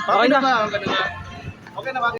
Okay na. Okay na ba?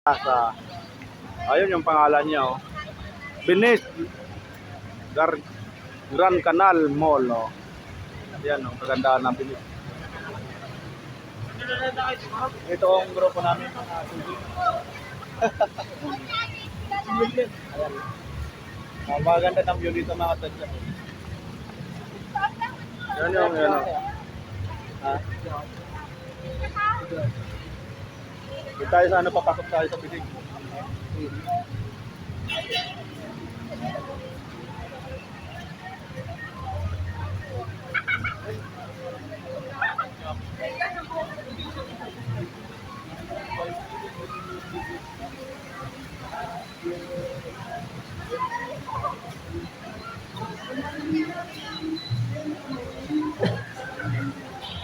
Sa ayun yung pangalan niya, oh. Venice Grand Canal Mall, oh. Yan, oh, kagandahan ng Venice. Ito ang grupo namin. Ayan. Maganda ng view dito mga tadya. Yan yung yan, oh. Ha? Dito tayo sa ano, papasok tayo sa bilig.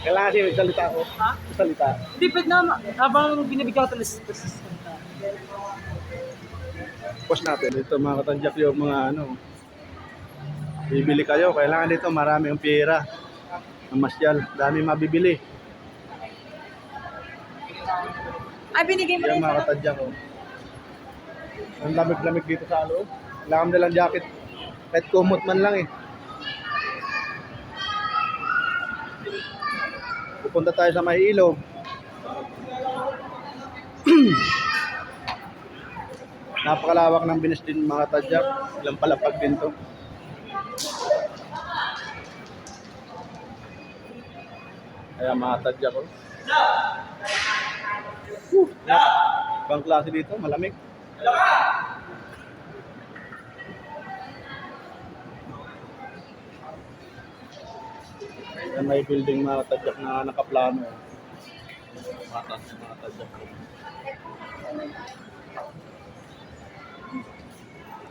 Kailangan siya magsalita ko. Ha? Salita. Hindi, pwede na. Habang binibigyan ko ito, let's Post natin. Dito mga katadyak yung mga ano. Bibili kayo. Kailangan dito marami ang pera. Ang masyal. Dami mabibili. Ay, binigay mo Yan rin mga sa katadyak ko. Ang lamig-lamig dito sa loob. Kailangan nilang jacket. Kahit kumot man lang eh. Pupunta tayo sa may ilog. Napakalawak ng Venice din mga tadyak. Ilang palapag din to. Kaya mga tadyak ko. Ibang klase dito, malamig. Yan may building mga tadyak na nakaplano. Mga tadyak.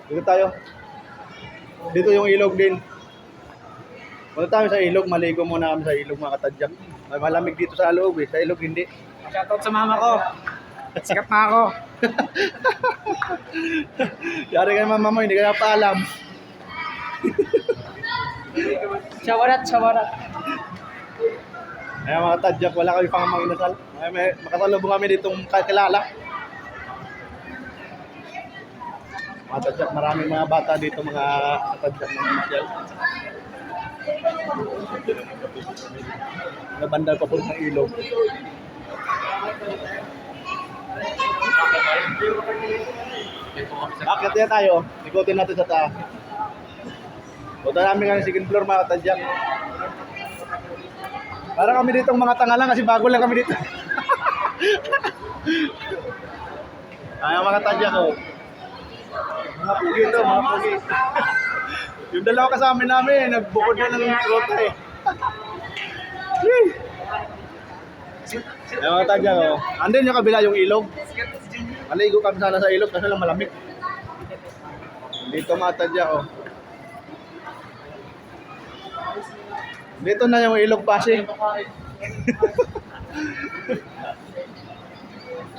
Dito tayo. Dito yung ilog din. Punta tayo sa ilog, maligo muna kami sa ilog mga katadyak. May malamig dito sa loob eh, sa ilog hindi. shoutout sa mama ko. Sikat na ako. Yari ka naman mama, hindi ka na paalam. Shawarat. Kaya mga tadyak, wala kami pang mga inasal. May makasalubong kami ditong kakilala. Mga tadyak, maraming mga bata dito mga tadyak ng masyal. Mga bandal pa po ng ilog. Akit yan tayo. Ikutin natin sa taas. Punta namin ngayon second floor mga tadyak. Para kami ditong mga tanga lang kasi bago lang kami dito. Ay, mga tadyak ko. Mga pugi ito, mga pugi. Yung dalawa kasama namin, nagbukod na ng rota eh. Ay, mga tadyak ko. Andun yung kabila yung ilog. Maligo kami sana sa ilog kasi lang malamig. Dito mga tadyak ko. Dito na yung ilog Pasig.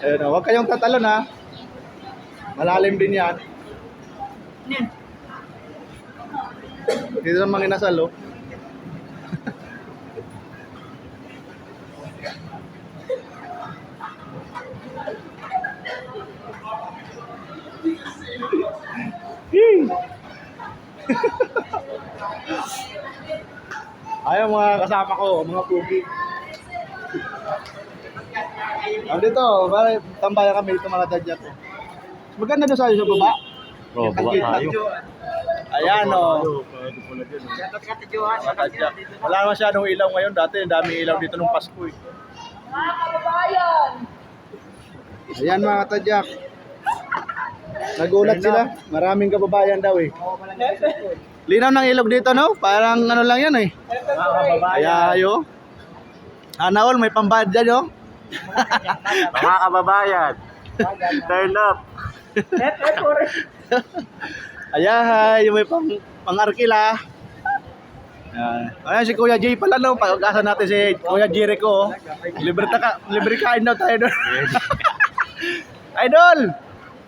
Ayun, oh, huwag kayong tatalon ha. Malalim din yan. Yan. Dito sa mga inasal, oh. Yee! Ayaw mga kasama ko, mga pugi. Dito, bale, tambayan kami dito mga tadyak ko. Maganda doon sa baba. Oo, baba tayo. Ayan o. Dapat ka tadyuhan. Wala masyadong ilaw ngayon. Dati, dami ilaw dito nung Pasko eh. Mga kababayan! Ayan mga tadyak. Nagulat sila. Maraming kababayan daw eh. Linaw ng ilog dito no? Parang ano lang yan eh. Kaya ayo. Sana all may pambayad dyan oh. Mga kababayan, turn up. Ayan, yung may pang-arkila. Ayan si Kuya Jay pala no. Pag-asa natin si Kuya Jericho. Libre kain daw tayo doon. Idol!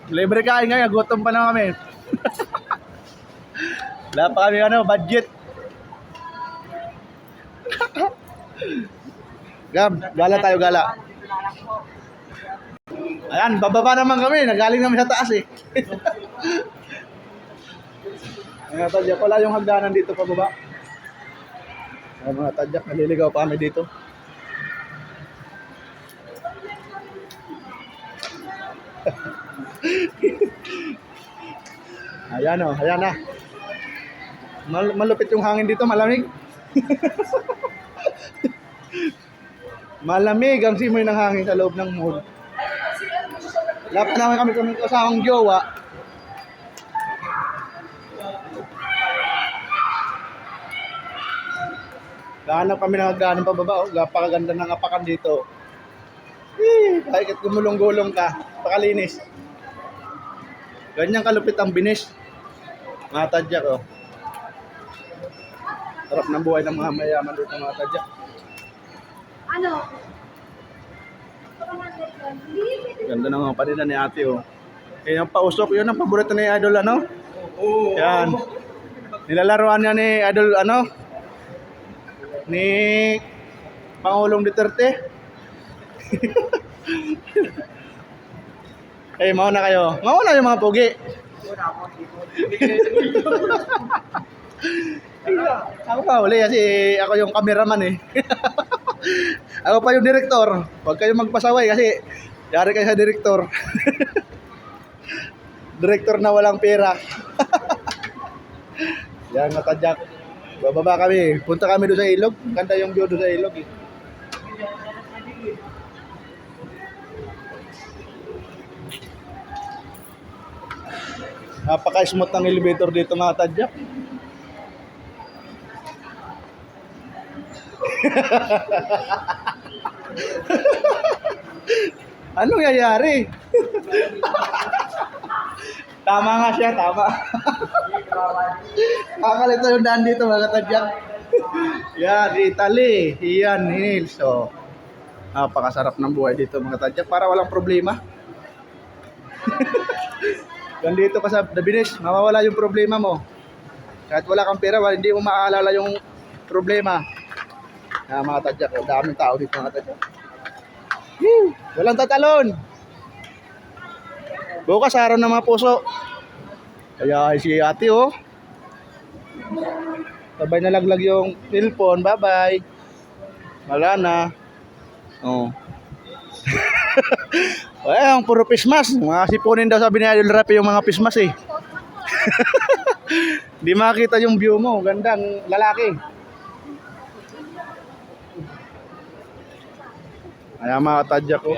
Libre kain ngayon. Gutom pa na kami. Wala pa kami budget. Gab, gala tayo gala. Ayan, bababa naman kami. Nagaling naman sa taas eh. Mga tadyak, wala yung hagdanan dito pababa. Mga tadyak, naliligaw pa kami dito. Ayan o, ayan na. Malupit yung hangin dito, malamig. Malamig ang simoy ng hangin sa loob ng mall. Lapat naman kami kasamang jowa. Gahanap kami ng hagdanan pababa. Oh. Napakaganda ng apakan dito. Kahit gumulong-gulong ka, pakalinis. Ganyan kalupit ang binis. Mga tadyak oh. Sarap ng buhay ng mga mayaman dito mga tadyak. Ano? Ganda ng mga panina ni ate oh. Kaya yung pausok, yun ang paborito ni Idol ano? Yan. Nilalaroan niya ni Idol ano? Ni Pangulong Duterte. Eh, mauna kayo. Mauna yung mga pogi. Ako pa uli kasi ako yung cameraman eh. Ako pa yung direktor. Huwag kayo magpasaway kasi yari kayo sa direktor. Direktor na walang pera. Yan matadyak. Bababa kami. Punta kami doon sa ilog. Ganda yung view doon sa ilog eh. Napaka-smooth ng elevator dito mga tadyak. Anong yayari? Tama nga siya, tama. Kakalito yung daan dito mga tadyak. Yan, Italy. Yan, Hills. So, napakasarap ng buhay dito mga tadyak para walang problema. Gandito ka sa Dabinis, mawawala yung problema mo. Kahit wala kang pera, hindi mo maaalala yung problema. Mga tadyak, daming tao dito mga tadyak. Walang tatalon. Bukas araw ng mga puso. Kaya si ate oh. Sabay nalaglag yung cellphone, bye-bye. Wala na. Oh. Ay, ang puro pismas. Mga sipunin daw sabi ni Idol Rapi yung mga pismas eh. Di makita yung view mo. Gandang lalaki. Ayan mga tadyak ko.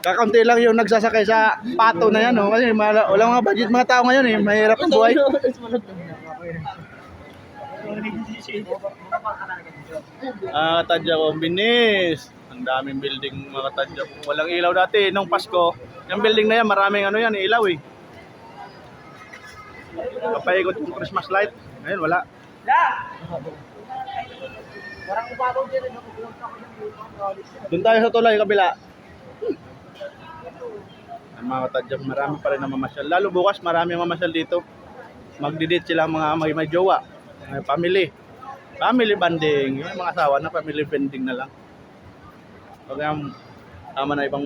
Kakaunti lang yung nagsasakay sa pato na yan. Oh. Kasi walang mga budget mga tao ngayon eh. Mahirap ang buhay. Tadyak ko, binis. Ang daming building mga tadyak. Walang ilaw dati nung Pasko. Yung building na yan, maraming ano yan, ilaw eh. Papaikot yung Christmas light. Ngayon wala. Parang ubabaw din rin ako. Doon tayo sa tulay, kabila. Ang mga katadyak, marami pa rin na mamasyal. Lalo bukas, marami mamasyal dito. Magdidate sila mga may jowa, may family. Family banding, yung mga asawa na family banding na lang. Pag tama na ibang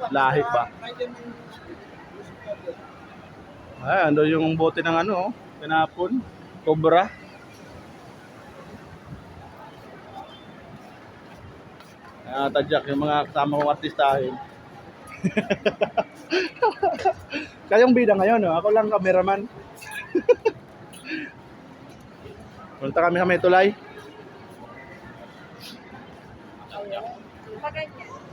lahi pa. Ay, ando yung bote ng pinapon, cobra. Tadyak, yung mga kasama kong artistahin. Kayong bida ngayon, ako lang cameraman. Punta kami sa may tulay.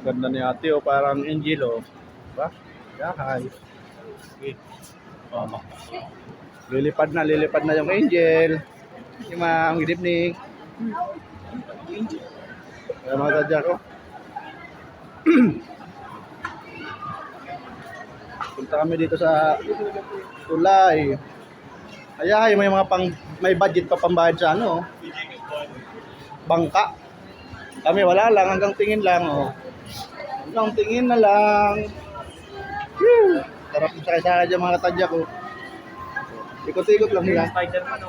Ganda ni ate, parang angel, Diba? Yahay. Lilipad na yung angel. Yung ma'am, good evening. Kaya mga tadyak ko. Punta kami dito sa tulay. Ayahay, may budget pa pambayad sa bangka. Kami wala lang, hanggang tingin lang, Hanggang tingin na lang. Whew! Sarap yung sakay-sakay dyan mga katadyak ko. Ikot-ikot lang nila. Spider-Man,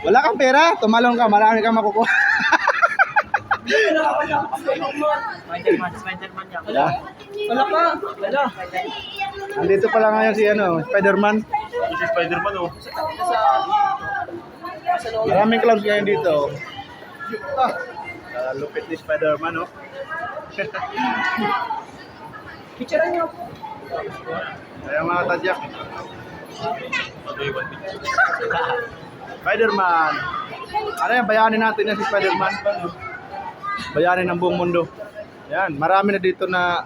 Wala kang pera, tumalong ka, marami kang makukuha. Spider-Man yan. Yeah. Wala pa. Wala. Andito pala ngayon si Spider-Man. Si Spider-Man, Maraming clowns ngayon dito. Lupit ni Spider-Man, Picture niyo. Kaya mga tadyak. Spider-Man. Ano yan, bayanin natin yan si Spider-Man. Bayanin ng buong mundo. Yan, marami na dito na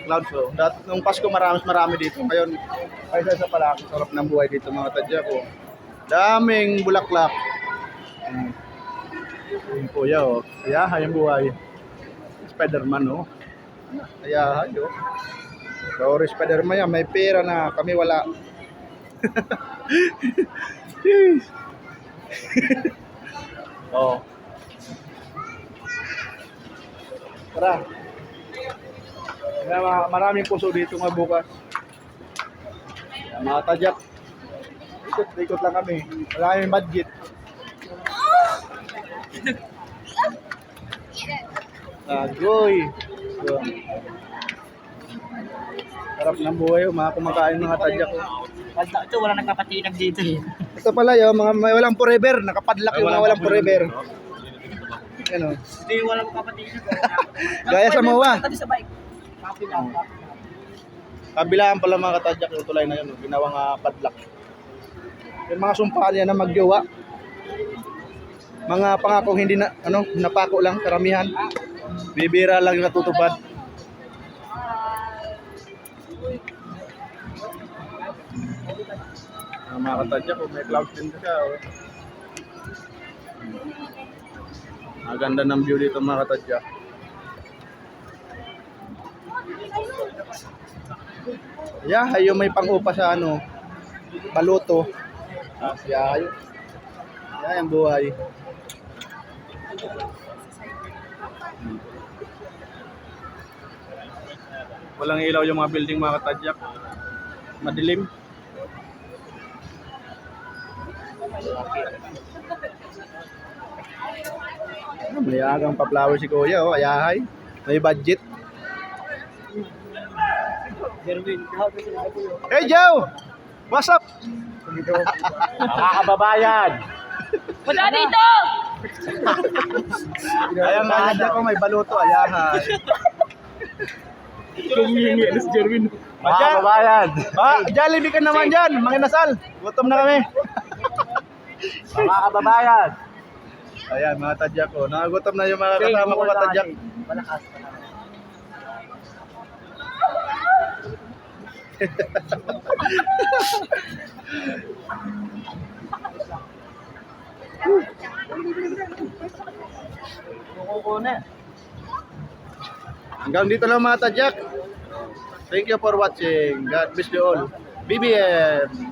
clouds. Nung Pasko marami dito. Ngayon, kaysa sa pala, sarap ng buhay dito mga tadyak ko. Daming bulaklak. Yung kuya, Ayahay yung buhay. Spider-Man, Ayahay, Sorry, Spider-Man yan. May pera na. Kami wala. Tara. Maraming puso dito nga bukas. Mga tadyak. Ikot lang kami. Wala kaming budget. Agoy. Sarap ng buhay, mga kumakain mga tadyak. Ito, wala nagpapatinag dito eh. Ito pala mga may walang forever. Nakapadlock yung mga walang forever. Hindi, wala nagpapatinag. Gaya sa MOA. Tabi sa bike. Kabilaan pala mga katadyak yung tulay na yun. Ginawang padlock. Yung mga sumpaan yan na magjowa. Mga pangakong hindi na, napako lang, karamihan. Bibira lang yung natutupad. Mga katadyak, may clouds din siya. Ang ganda ng view dito mga katadyak. Yahay yung may pang-upa sa baluto. Yahay. Yahay ang buhay. Walang ilaw yung mga building mga katadyak. Madilim. May agang pa-flower si kuya, Ayahay. May budget. Hey Joe! What's up? Mga kababayan! Wala dito! Ayan nga ko may baluto, Ayahay. Mga kababayan! Jollibee ka naman dyan, manginasal. Gutom na kami. Mga kababayan! Ayan, mga tadyak ko. Nakagutom na yung mga kasama ko mga tadyak. Malakas. Hanggang dito lang mga tadyak. Thank you for watching. God bless you all. BBM.